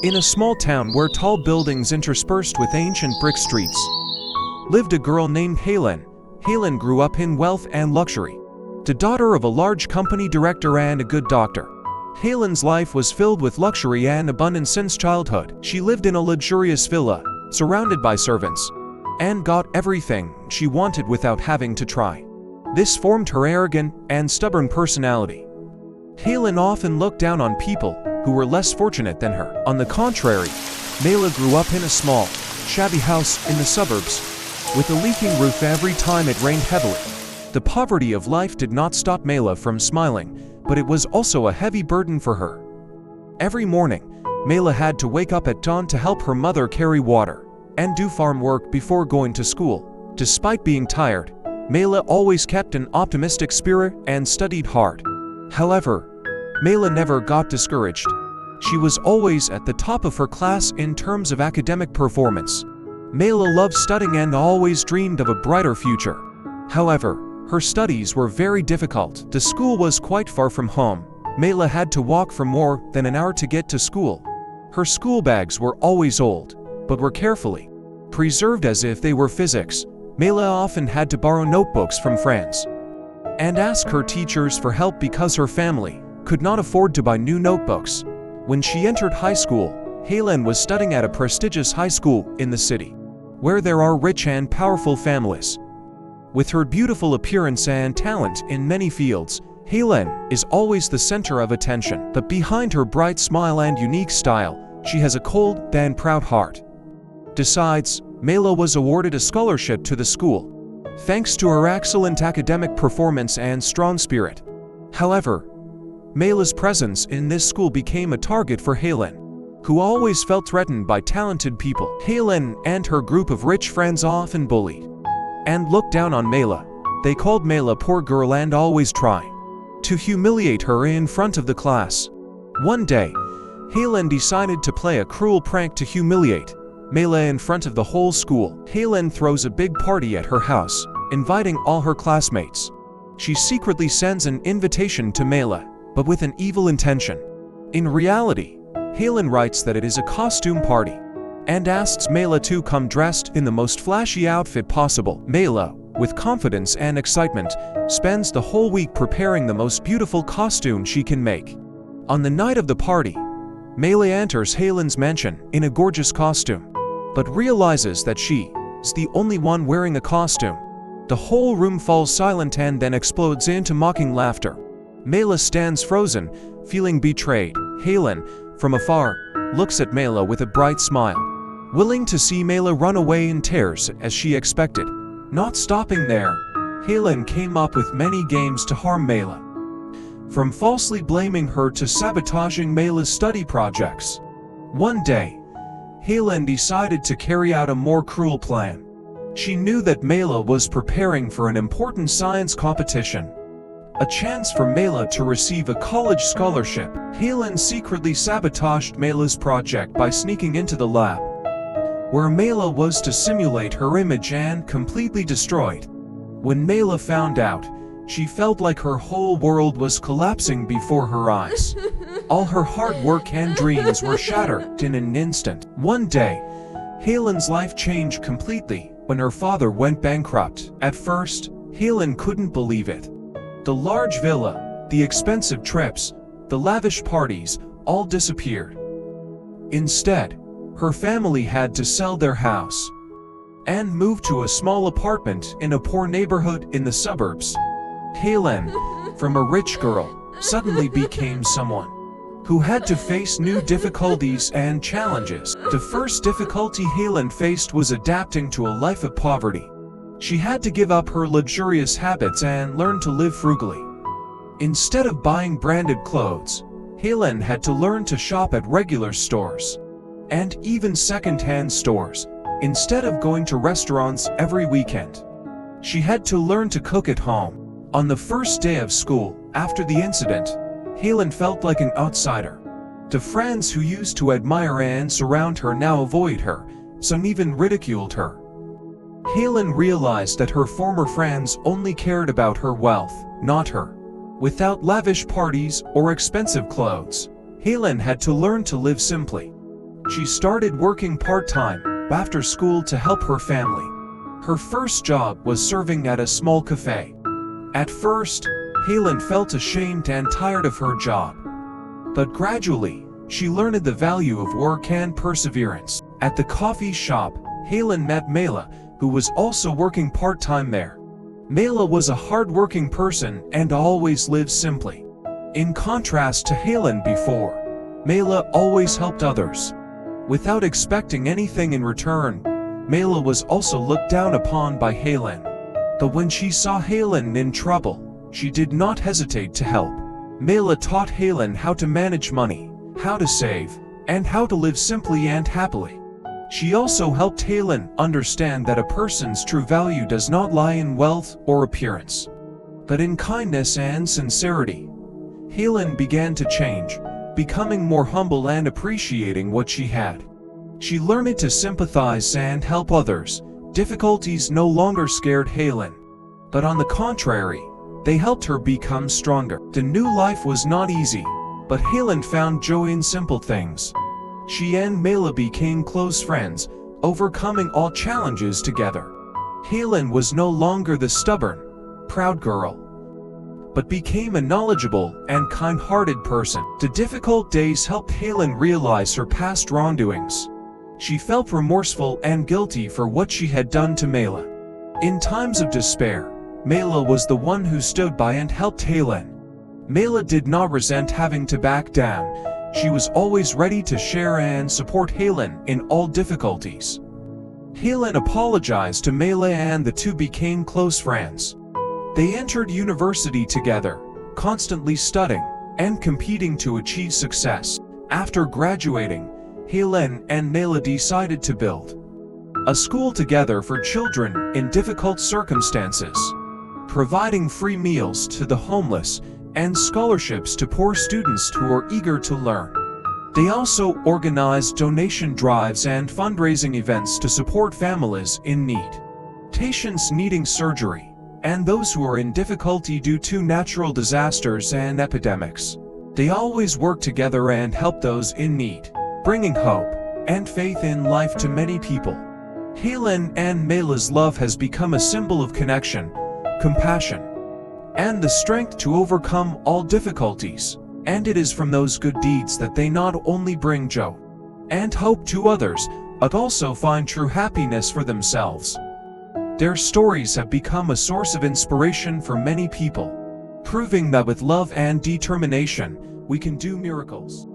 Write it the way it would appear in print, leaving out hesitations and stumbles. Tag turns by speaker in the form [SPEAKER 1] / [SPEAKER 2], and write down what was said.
[SPEAKER 1] In a small town where tall buildings interspersed with ancient brick streets, lived a girl named Halen. Halen grew up in wealth and luxury, the daughter of a large company director and a good doctor. Halen's life was filled with luxury and abundance since childhood. She lived in a luxurious villa, surrounded by servants, and got everything she wanted without having to try. This formed her arrogant and stubborn personality. Halen often looked down on people who were less fortunate than her. On the contrary, Maila grew up in a small, shabby house in the suburbs, with a leaking roof every time it rained heavily. The poverty of life did not stop Maila from smiling, but it was also a heavy burden for her. Every morning, Maila had to wake up at dawn to help her mother carry water and do farm work before going to school. Despite being tired, Maila always kept an optimistic spirit and studied hard. However, Maila never got discouraged. She was always at the top of her class in terms of academic performance. Maila loved studying and always dreamed of a brighter future. However, her studies were very difficult. The school was quite far from home. Maila had to walk for more than an hour to get to school. Her school bags were always old, but were carefully preserved as if they were physics. Maila often had to borrow notebooks from friends and ask her teachers for help because her family could not afford to buy new notebooks. When she entered high school, Halen was studying at a prestigious high school in the city, where there are rich and powerful families. With her beautiful appearance and talent in many fields, Halen is always the center of attention. But behind her bright smile and unique style, she has a cold and proud heart. Besides, Maila was awarded a scholarship to the school, thanks to her excellent academic performance and strong spirit. However, Maila's presence in this school became a target for Halen, who always felt threatened by talented people. Halen and her group of rich friends often bullied and looked down on Maila. They called Maila poor girl and always try to humiliate her in front of the class. One day, Halen decided to play a cruel prank to humiliate Maila in front of the whole school. Halen throws a big party at her house, inviting all her classmates. She secretly sends an invitation to Maila, but with an evil intention. In reality, Halen writes that it is a costume party and asks Maila to come dressed in the most flashy outfit possible. Maila, with confidence and excitement, spends the whole week preparing the most beautiful costume she can make. On the night of the party, Maila enters Halen's mansion in a gorgeous costume, but realizes that she is the only one wearing a costume. The whole room falls silent and then explodes into mocking laughter. Maila stands frozen, feeling betrayed. Halen, from afar, looks at Maila with a bright smile, willing to see Maila run away in tears as she expected. Not stopping there, Halen came up with many games to harm Maila, from falsely blaming her to sabotaging Maila's study projects. One day, Halen decided to carry out a more cruel plan. She knew that Maila was preparing for an important science competition, a chance for Maila to receive a college scholarship. Halen secretly sabotaged Maila's project by sneaking into the lab, where Maila was to simulate her image and completely destroyed. When Maila found out, she felt like her whole world was collapsing before her eyes. All her hard work and dreams were shattered in an instant. One day, Halen's life changed completely when her father went bankrupt. At first, Halen couldn't believe it. The large villa, the expensive trips, the lavish parties, all disappeared. Instead, her family had to sell their house and move to a small apartment in a poor neighborhood in the suburbs. Halen, from a rich girl, suddenly became someone who had to face new difficulties and challenges. The first difficulty Halen faced was adapting to a life of poverty. She had to give up her luxurious habits and learn to live frugally. Instead of buying branded clothes, Halen had to learn to shop at regular stores and even second-hand stores, instead of going to restaurants every weekend. She had to learn to cook at home. On the first day of school, after the incident, Halen felt like an outsider. The friends who used to admire and surround her now avoid her, some even ridiculed her. Halen realized that her former friends only cared about her wealth, not her. Without lavish parties or expensive clothes, Halen had to learn to live simply. She started working part-time after school to help her family. Her first job was serving at a small cafe. At first, Halen felt ashamed and tired of her job. But gradually, she learned the value of work and perseverance. At the coffee shop, Halen met Maila, who was also working part-time there. Maila was a hard-working person and always lived simply. In contrast to Halen before, Maila always helped others. Without expecting anything in return, Maila was also looked down upon by Halen. But when she saw Halen in trouble, she did not hesitate to help. Maila taught Halen how to manage money, how to save, and how to live simply and happily. She also helped Halen understand that a person's true value does not lie in wealth or appearance, but in kindness and sincerity. Halen began to change, becoming more humble and appreciating what she had. She learned to sympathize and help others. Difficulties no longer scared Halen, but on the contrary, they helped her become stronger. The new life was not easy, but Halen found joy in simple things. She and Maila became close friends, overcoming all challenges together. Halen was no longer the stubborn, proud girl, but became a knowledgeable and kind-hearted person. The difficult days helped Halen realize her past wrongdoings. She felt remorseful and guilty for what she had done to Maila. In times of despair, Maila was the one who stood by and helped Halen. Maila did not resent having to back down. She was always ready to share and support Halen in all difficulties. Halen apologized to Maila and the two became close friends. They entered university together, constantly studying and competing to achieve success. After graduating, Halen and Maila decided to build a school together for children in difficult circumstances, providing free meals to the homeless and scholarships to poor students who are eager to learn. They also organized donation drives and fundraising events to support families in need, patients needing surgery, and those who are in difficulty due to natural disasters and epidemics. They always work together and help those in need, bringing hope and faith in life to many people. Halen and Maila's love has become a symbol of connection, compassion, and the strength to overcome all difficulties. And it is from those good deeds that they not only bring joy and hope to others, but also find true happiness for themselves. Their stories have become a source of inspiration for many people, proving that with love and determination, we can do miracles.